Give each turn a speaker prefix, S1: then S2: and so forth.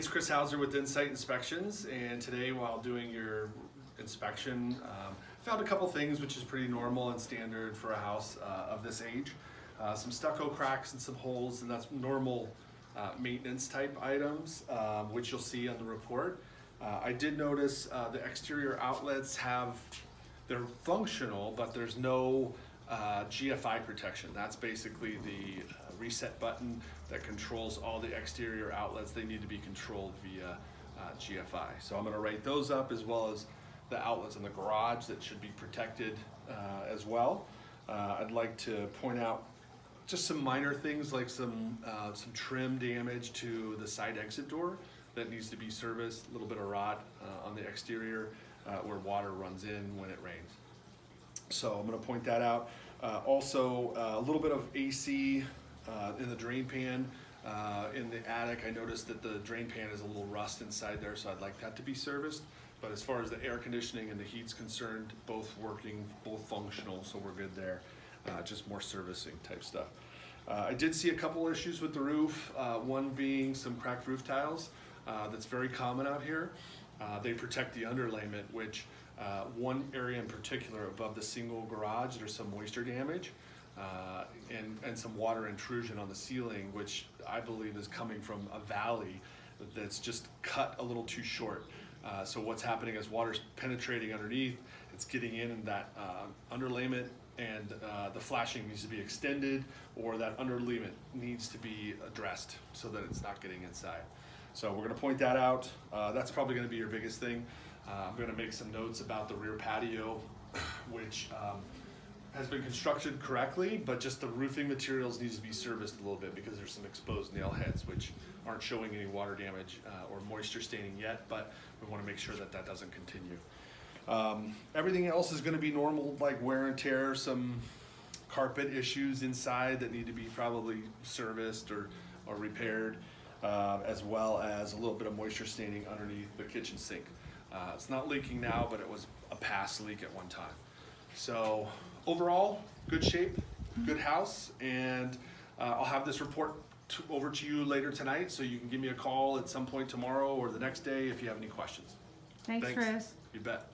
S1: It's Chris Hauser with Insight Inspections, and today while doing your inspection, found a couple things which is pretty normal and standard for a house of this age. Some stucco cracks and some holes, and that's normal maintenance type items, which you'll see on the report. I did notice the exterior outlets they're functional, but there's no GFI protection. That's basically the reset button that controls all the exterior outlets. They need to be controlled via GFI. So I'm going to write those up, as well as the outlets in the garage that should be protected as well. I'd like to point out just some minor things, like some trim damage to the side exit door that needs to be serviced, a little bit of rot on the exterior where water runs in when it rains. So I'm going to point that out. Also, a little bit of AC in the drain pan. In the attic, I noticed that the drain pan is a little rust inside there, so I'd like that to be serviced. But as far as the air conditioning and the heat's concerned, both working, both functional, so we're good there. Just more servicing type stuff. I did see a couple issues with the roof, one being some cracked roof tiles. That's very common out here. They protect the underlayment, which one area in particular above the single garage, there's some moisture damage and some water intrusion on the ceiling, which I believe is coming from a valley that's just cut a little too short. So what's happening is water's penetrating underneath, it's getting in that underlayment, and the flashing needs to be extended, or that underlayment needs to be addressed so that it's not getting inside. So we're going to point that out. That's probably going to be your biggest thing. I'm going to make some notes about the rear patio, which has been constructed correctly, but just the roofing materials needs to be serviced a little bit because there's some exposed nail heads which aren't showing any water damage or moisture staining yet, but we want to make sure that that doesn't continue. Everything else is going to be normal, like wear and tear, some carpet issues inside that need to be probably serviced or repaired, as well as a little bit of moisture staining underneath the kitchen sink. It's not leaking now, but it was a past leak at one time. So overall, good shape, good house, and I'll have this report over to you later tonight, so you can give me a call at some point tomorrow or the next day if you have any questions.
S2: Thanks, Chris.
S1: You bet.